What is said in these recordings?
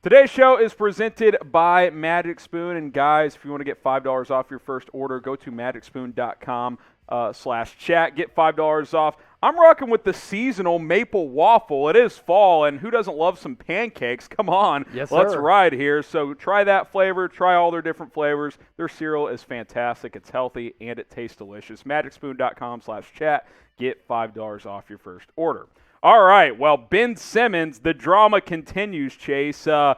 Today's show is presented by Magic Spoon. And guys, if you want to get $5 off your first order, go to magicspoon.com/chat. Get $5 off. I'm rocking with the seasonal maple waffle. It is fall, and who doesn't love some pancakes? Come on, yes, let's sir. ride here. So try that flavor. Try all their different flavors. Their cereal is fantastic. It's healthy, and it tastes delicious. magicspoon.com/chat. Get $5 off your first order. All right, well, Ben Simmons, the drama continues, Chase. I'm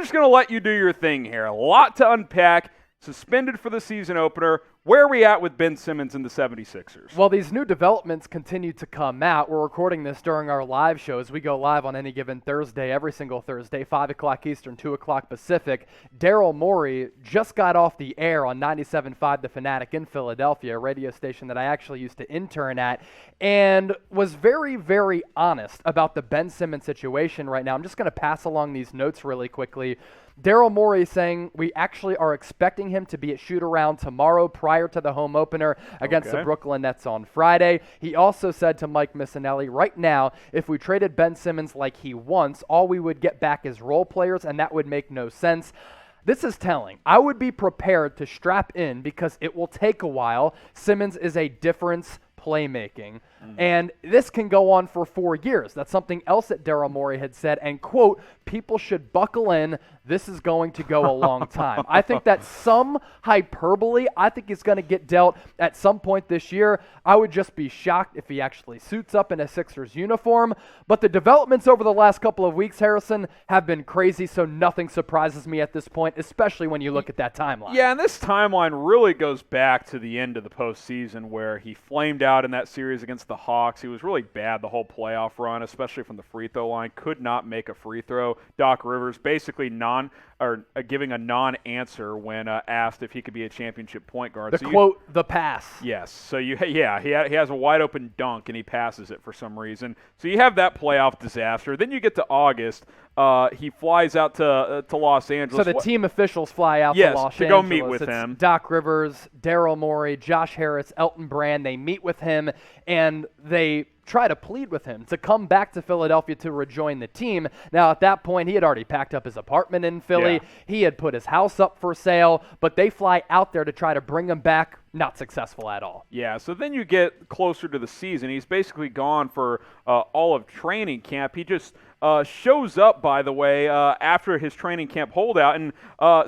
just going to let you do your thing here. A lot to unpack. Suspended for the season opener. Where are we at with Ben Simmons and the 76ers? Well, these new developments continue to come out. We're recording this during our live shows. We go live on any given Thursday, every single Thursday, 5 o'clock Eastern, 2 o'clock Pacific. Daryl Morey just got off the air on 97.5 The Fanatic in Philadelphia, a radio station that I actually used to intern at, and was very, very honest about the Ben Simmons situation right now. I'm just going to pass along these notes really quickly. Daryl Morey saying we actually are expecting him to be at shoot-around tomorrow prior to the home opener against the Brooklyn Nets on Friday. He also said to Mike Missanelli, right now, if we traded Ben Simmons like he wants, all we would get back is role players, and that would make no sense. This is telling. I would be prepared to strap in because it will take a while. Simmons is a difference playmaking. And this can go on for 4 years. That's something else that Daryl Morey had said. And, quote, people should buckle in. This is going to go a long time. I think that's some hyperbole. I think he's going to get dealt at some point this year. I would just be shocked if he actually suits up in a Sixers uniform. But the developments over the last couple of weeks, Harrison, have been crazy, so nothing surprises me at this point, especially when you look at that timeline. Yeah, and this timeline really goes back to the end of the postseason where he flamed out in that series against the Hawks. He was really bad the whole playoff run, especially from the free throw line. Could not make a free throw. Doc Rivers basically giving a non-answer when asked if he could be a championship point guard. The pass. Yes. So he has a wide open dunk and he passes it for some reason. So you have that playoff disaster. Then you get to August. He flies out to Los Angeles. So the team officials fly out to Los Angeles. to go meet with him. Doc Rivers, Daryl Morey, Josh Harris, Elton Brand. They meet with him and they try to plead with him to come back to Philadelphia to rejoin the team. Now, at that point, he had already packed up his apartment in Philly. Yeah. He had put his house up for sale, but they fly out there to try to bring him back. Not successful at all. Yeah, so then you get closer to the season. He's basically gone for all of training camp. He just shows up, by the way, after his training camp holdout, and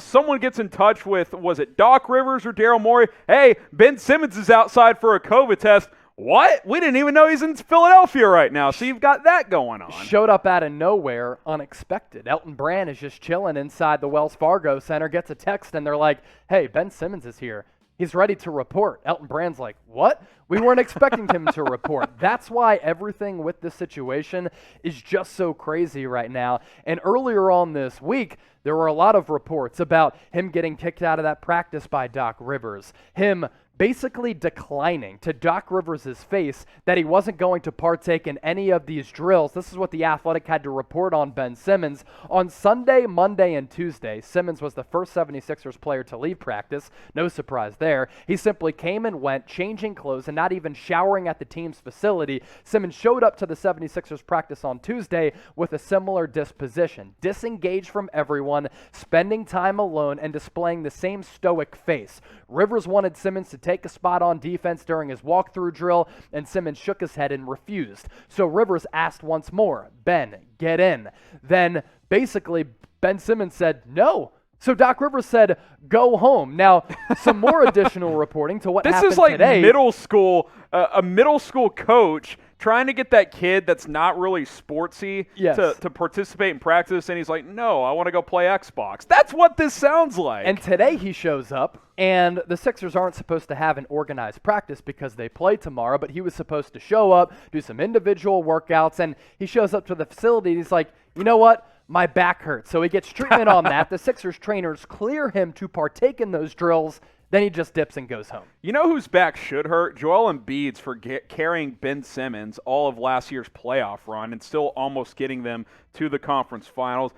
someone gets in touch with, was it Doc Rivers or Daryl Morey? Hey, Ben Simmons is outside for a COVID test. What? We didn't even know he's in Philadelphia right now, so you've got that going on. Showed up out of nowhere, unexpected. Elton Brand is just chilling inside the Wells Fargo Center, gets a text, and they're like, hey, Ben Simmons is here. He's ready to report. Elton Brand's like, what? We weren't expecting him to report. That's why everything with this situation is just so crazy right now. And earlier on this week, there were a lot of reports about him getting kicked out of that practice by Doc Rivers, him basically declining to Doc Rivers' face that he wasn't going to partake in any of these drills. This is what The Athletic had to report on Ben Simmons. On Sunday, Monday, and Tuesday, Simmons was the first 76ers player to leave practice. No surprise there. He simply came and went, changing clothes and not even showering at the team's facility. Simmons showed up to the 76ers practice on Tuesday with a similar disposition. Disengaged from everyone, spending time alone, and displaying the same stoic face. Rivers wanted Simmons to take a spot on defense during his walkthrough drill, and Simmons shook his head and refused. So Rivers asked once more, Ben, get in. Then basically Ben Simmons said, no. So Doc Rivers said, go home. Now, some more additional reporting to what happened today. This is like middle school, a middle school coach trying to get that kid that's not really sportsy to participate in practice, and he's like, no, I want to go play Xbox. That's what this sounds like. And today he shows up, and the Sixers aren't supposed to have an organized practice because they play tomorrow, but he was supposed to show up, do some individual workouts, and he shows up to the facility, and he's like, you know what? My back hurts. So he gets treatment on that. The Sixers trainers clear him to partake in those drills. Then he just dips and goes home. You know whose back should hurt? Joel Embiid's for carrying Ben Simmons all of last year's playoff run and still almost getting them to the conference finals.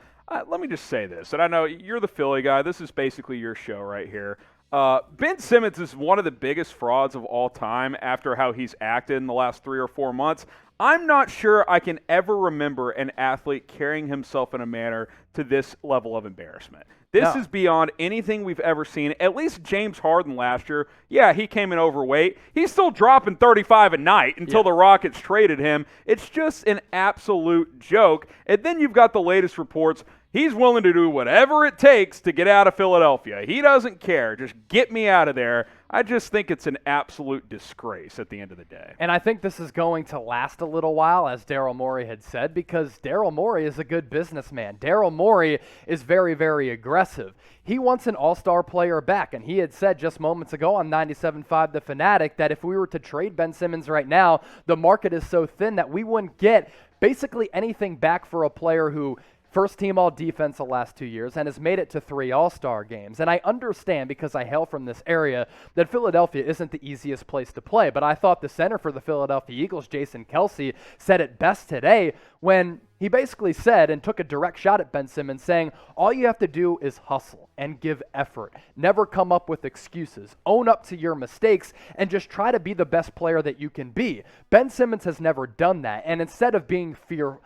Let me just say this, and I know you're the Philly guy. This is basically your show right here. Ben Simmons is one of the biggest frauds of all time after how he's acted in the last 3 or 4 months. I'm not sure I can ever remember an athlete carrying himself in a manner to this level of embarrassment. This is beyond anything we've ever seen. At least James Harden last year, yeah, he came in overweight. He's still dropping 35 a night until the Rockets traded him. It's just an absolute joke. And then you've got the latest reports. He's willing to do whatever it takes to get out of Philadelphia. He doesn't care. Just get me out of there. I just think it's an absolute disgrace at the end of the day. And I think this is going to last a little while, as Daryl Morey had said, because Daryl Morey is a good businessman. Daryl Morey is very, very aggressive. He wants an all-star player back, and he had said just moments ago on 97.5 The Fanatic that if we were to trade Ben Simmons right now, the market is so thin that we wouldn't get basically anything back for a player who first team all defense the last 2 years and has made it to 3 all-star games. And I understand, because I hail from this area, that Philadelphia isn't the easiest place to play. But I thought the center for the Philadelphia Eagles, Jason Kelce, said it best today when he basically said and took a direct shot at Ben Simmons, saying, all you have to do is hustle and give effort. Never come up with excuses. Own up to your mistakes and just try to be the best player that you can be. Ben Simmons has never done that. And instead of being fearless,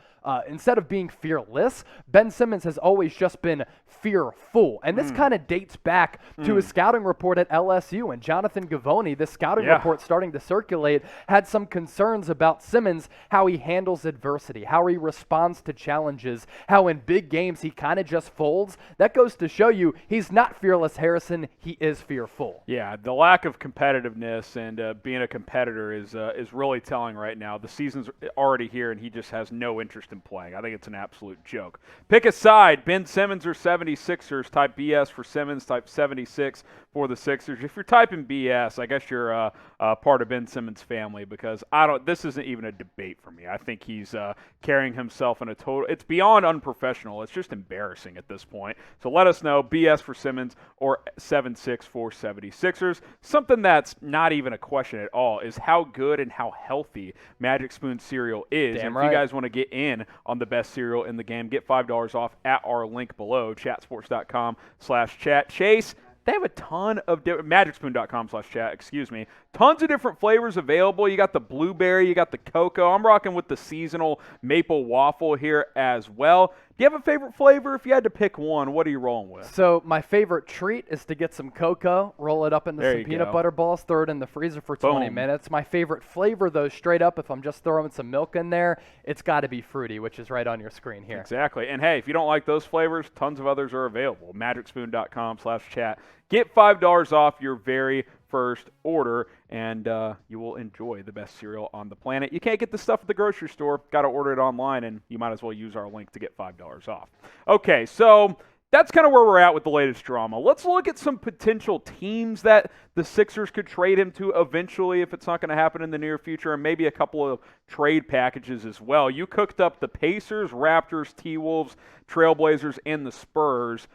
Ben Simmons has always just been fearful. And this kind of dates back to a scouting report at LSU. And Jonathan Givony, the scouting report starting to circulate, had some concerns about Simmons, how he handles adversity, how he responds to challenges, how in big games he kind of just folds. That goes to show you he's not fearless, Harrison. He is fearful. Yeah, the lack of competitiveness and being a competitor is really telling right now. The season's already here, and he just has no interest in playing. I think it's an absolute joke. Pick a side. Ben Simmons or 76ers. Type BS for Simmons. Type 76 for the Sixers. If you're typing BS, I guess you're part of Ben Simmons' family, because this isn't even a debate for me. I think he's carrying himself in a total. It's beyond unprofessional. It's just embarrassing at this point. So let us know. BS for Simmons or 76 for 76ers. Something that's not even a question at all is how good and how healthy Magic Spoon cereal is. Damn and right. if you guys want to get in on the best cereal in the game, get $5 off at our link below, chatsports.com/chat. Chase, they have a ton of magicspoon.com/chat, excuse me. Tons of different flavors available. You got the blueberry, you got the cocoa. I'm rocking with the seasonal maple waffle here as well. Do you have a favorite flavor? If you had to pick one, what are you rolling with? So my favorite treat is to get some cocoa, roll it up into some peanut butter balls, throw it in the freezer for 20 minutes. My favorite flavor, though, straight up, if I'm just throwing some milk in there, it's got to be fruity, which is right on your screen here. Exactly. And hey, if you don't like those flavors, tons of others are available. magicspoon.com/chat. Get $5 off your very first order, and you will enjoy the best cereal on the planet. You can't get this stuff at the grocery store. Got to order it online, and you might as well use our link to get $5 off. Okay, so that's kind of where we're at with the latest drama. Let's look at some potential teams that the Sixers could trade him to eventually if it's not going to happen in the near future, and maybe a couple of trade packages as well. You cooked up the Pacers, Raptors, T-Wolves, Trailblazers, and the Spurs.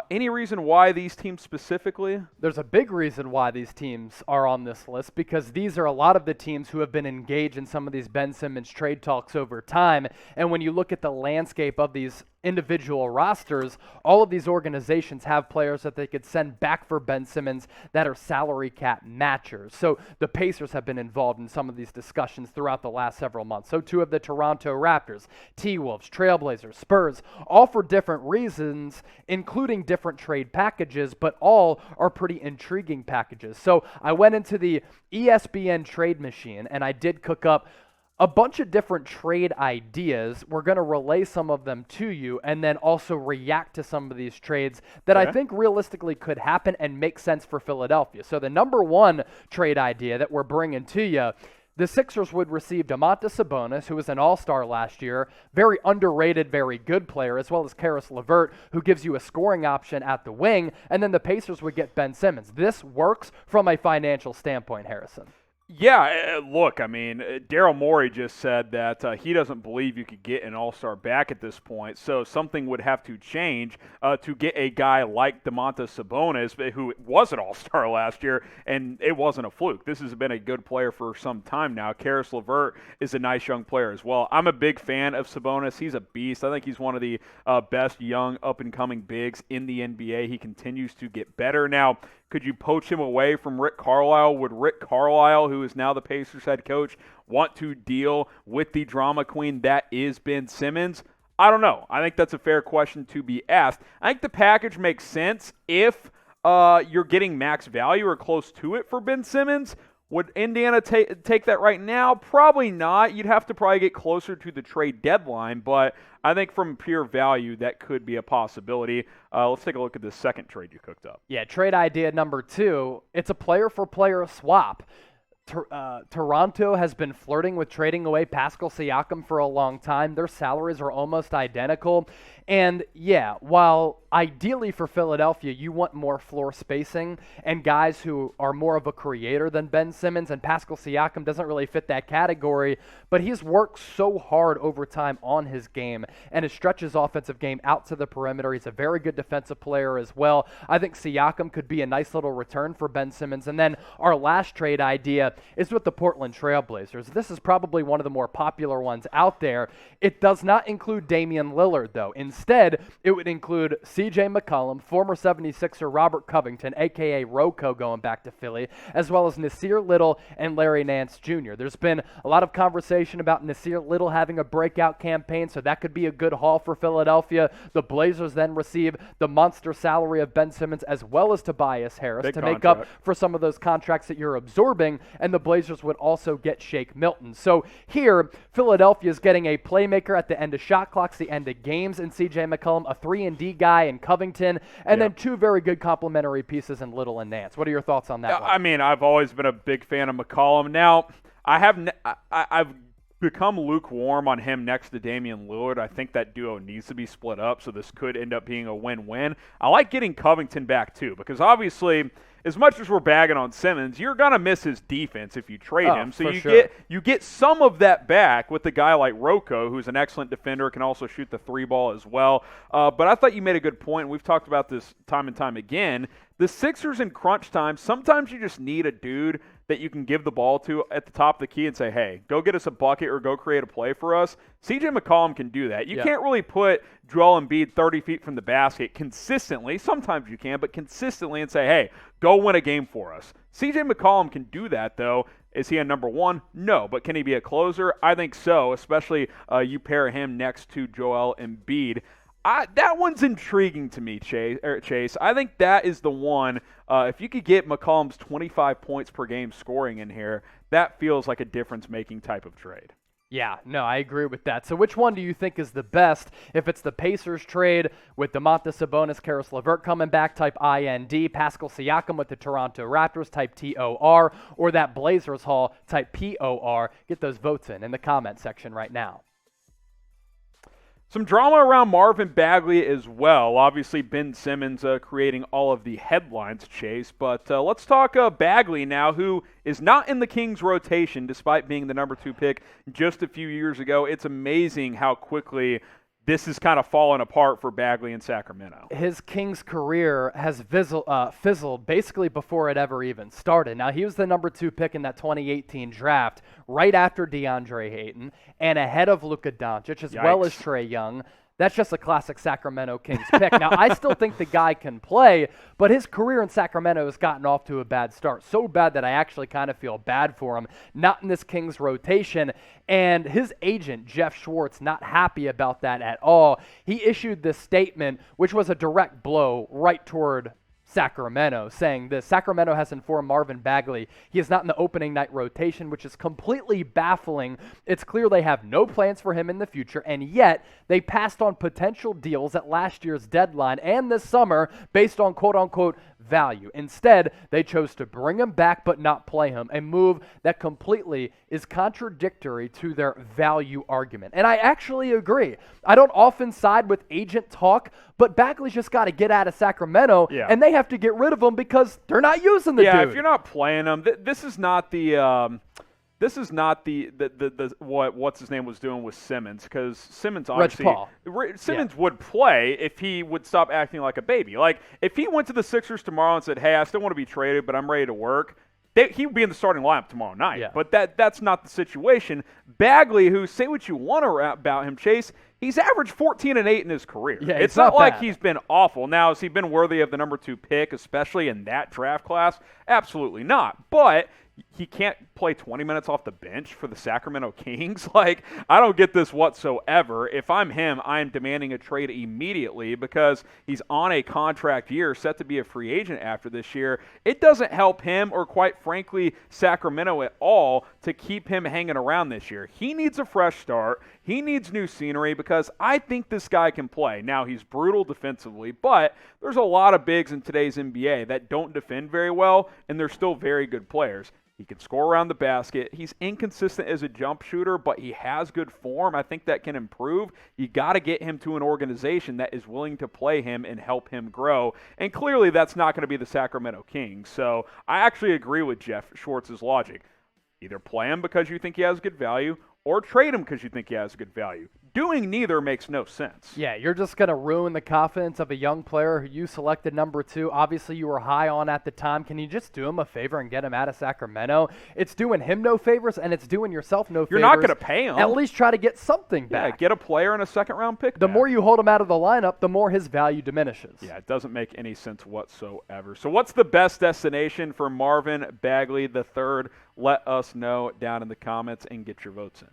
Any reason why these teams specifically? There's a big reason why these teams are on this list, because these are a lot of the teams who have been engaged in some of these Ben Simmons trade talks over time. And when you look at the landscape of these individual rosters, all of these organizations have players that they could send back for Ben Simmons that are salary cap matchers. So the Pacers have been involved in some of these discussions throughout the last several months. So too have the Toronto Raptors, T-Wolves, Trailblazers, Spurs, all for different reasons, including different trade packages, but all are pretty intriguing packages. So I went into the ESPN trade machine and I did cook up a bunch of different trade ideas. We're going to relay some of them to you and then also react to some of these trades that I think realistically could happen and make sense for Philadelphia. So the number one trade idea that we're bringing to you, the Sixers would receive Domantas Sabonis, who was an all-star last year, very underrated, very good player, as well as Karis LeVert, who gives you a scoring option at the wing, and then the Pacers would get Ben Simmons. This works from a financial standpoint, Harrison. Yeah, look, I mean, Daryl Morey just said that he doesn't believe you could get an all-star back at this point, so something would have to change to get a guy like Domantas Sabonis, who was an all-star last year, and it wasn't a fluke. This has been a good player for some time now. Karis LeVert is a nice young player as well. I'm a big fan of Sabonis. He's a beast. I think he's one of the best young up-and-coming bigs in the NBA. He continues to get better. Now, Could you poach him away from Rick Carlisle? Would Rick Carlisle, who is now the Pacers head coach, want to deal with the drama queen that is Ben Simmons? I don't know. I think that's a fair question to be asked. I think the package makes sense if you're getting max value or close to it for Ben Simmons. Would Indiana take that right now? Probably not. You'd have to probably get closer to the trade deadline, but I think from pure value, that could be a possibility. Let's take a look at the second trade you cooked up. Yeah, trade idea number 2, it's a player-for-player swap. Toronto has been flirting with trading away Pascal Siakam for a long time. Their salaries are almost identical. And yeah, while ideally for Philadelphia, you want more floor spacing and guys who are more of a creator than Ben Simmons, and Pascal Siakam doesn't really fit that category, but he's worked so hard over time on his game and it stretches offensive game out to the perimeter. He's a very good defensive player as well. I think Siakam could be a nice little return for Ben Simmons. And then our last trade idea is with the Portland Trail Blazers. This is probably one of the more popular ones out there. It does not include Damian Lillard, though. Instead, it would include C.J. McCollum, former 76er Robert Covington, a.k.a. Rocco going back to Philly, as well as Nasir Little and Larry Nance Jr. There's been a lot of conversation about Nasir Little having a breakout campaign, so that could be a good haul for Philadelphia. The Blazers then receive the monster salary of Ben Simmons as well as Tobias Harris Big to contract. make up for some of those contracts that you're absorbing, and the Blazers would also get Shake Milton. So here, Philadelphia is getting a playmaker at the end of shot clocks, the end of games in C.J. McCollum, a 3-and-D guy in Covington, and then 2 very good complementary pieces in Little and Nance. What are your thoughts on that one? I mean, I've always been a big fan of McCollum. Now, I've become lukewarm on him next to Damian Lillard. I think that duo needs to be split up, so this could end up being a win-win. I like getting Covington back, too, because obviously, as much as we're bagging on Simmons, you're going to miss his defense if you trade him. So you get some of that back with a guy like Rocco, who's an excellent defender, can also shoot the 3-ball as well. But I thought you made a good point, and we've talked about this time and time again. The Sixers in crunch time, sometimes you just need a dude that you can give the ball to at the top of the key and say, hey, go get us a bucket or go create a play for us. C.J. McCollum can do that. You can't really put Joel Embiid 30 feet from the basket consistently. Sometimes you can, but consistently and say, hey, go win a game for us. C.J. McCollum can do that, though. Is he a number 1? No. But can he be a closer? I think so, especially you pair him next to Joel Embiid. That one's intriguing to me, Chase. I think that is the one. If you could get McCollum's 25 points per game scoring in here, that feels like a difference-making type of trade. Yeah, no, I agree with that. So which one do you think is the best? If it's the Pacers trade with Domantas Sabonis, Karis LeVert coming back, type IND, Pascal Siakam with the Toronto Raptors, type TOR, or that Blazers haul, type POR? Get those votes in the comment section right now. Some drama around Marvin Bagley as well. Obviously, Ben Simmons creating all of the headlines, Chase. But let's talk Bagley now, who is not in the Kings rotation despite being the number 2 pick just a few years ago. It's amazing how quickly this has kind of fallen apart for Bagley in Sacramento. His Kings career has fizzled basically before it ever even started. Now, he was the number 2 pick in that 2018 draft, right after DeAndre Ayton, and ahead of Luka Doncic, as well as Trae Young. That's just a classic Sacramento Kings pick. Now, I still think the guy can play, but his career in Sacramento has gotten off to a bad start. So bad that I actually kind of feel bad for him. Not in this Kings rotation. And his agent, Jeff Schwartz, not happy about that at all. He issued this statement, which was a direct blow right toward Sacramento, saying this: Sacramento has informed Marvin Bagley he is not in the opening night rotation, which is completely baffling. It's clear they have no plans for him in the future, and yet they passed on potential deals at last year's deadline and this summer based on quote-unquote value. Instead, they chose to bring him back but not play him, a move that completely is contradictory to their value argument. And I actually agree. I don't often side with agent talk, but Bagley's just got to get out of Sacramento, and they have to get rid of him because they're not using the dude. Yeah, if you're not playing him, this is not the what's his name was doing with Simmons, because Simmons obviously Simmons would play if he would stop acting like a baby. Like if he went to the Sixers tomorrow and said, "Hey, I still want to be traded, but I'm ready to work," he would be in the starting lineup tomorrow night. Yeah. But that's not the situation. Bagley, who, say what you want about him, Chase, he's averaged 14 and 8 in his career. Yeah, it's not like bad. he's been awful. Now, has he been worthy of the number 2 pick, especially in that draft class? Absolutely not. But he can't play 20 minutes off the bench for the Sacramento Kings. Like, I don't get this whatsoever. If I'm him, I'm demanding a trade immediately because he's on a contract year, set to be a free agent after this year. It doesn't help him or, quite frankly, Sacramento at all to keep him hanging around this year. He needs a fresh start. He needs new scenery because I think this guy can play. Now, he's brutal defensively, but there's a lot of bigs in today's NBA that don't defend very well, and they're still very good players. He can score around the basket. He's inconsistent as a jump shooter, but he has good form. I think that can improve. You got to get him to an organization that is willing to play him and help him grow. And clearly that's not going to be the Sacramento Kings. So I actually agree with Jeff Schwartz's logic. Either play him because you think he has good value or trade him because you think he has good value. Doing neither makes no sense. Yeah, you're just going to ruin the confidence of a young player who you selected number 2. Obviously, you were high on at the time. Can you just do him a favor and get him out of Sacramento? It's doing him no favors, and it's doing yourself no favors. You're not going to pay him. At least try to get something back. Yeah, get a player and a second-round pick The back. more you hold him out of the lineup, the more his value diminishes. Yeah, it doesn't make any sense whatsoever. So what's the best destination for Marvin Bagley III? Let us know down in the comments and get your votes in.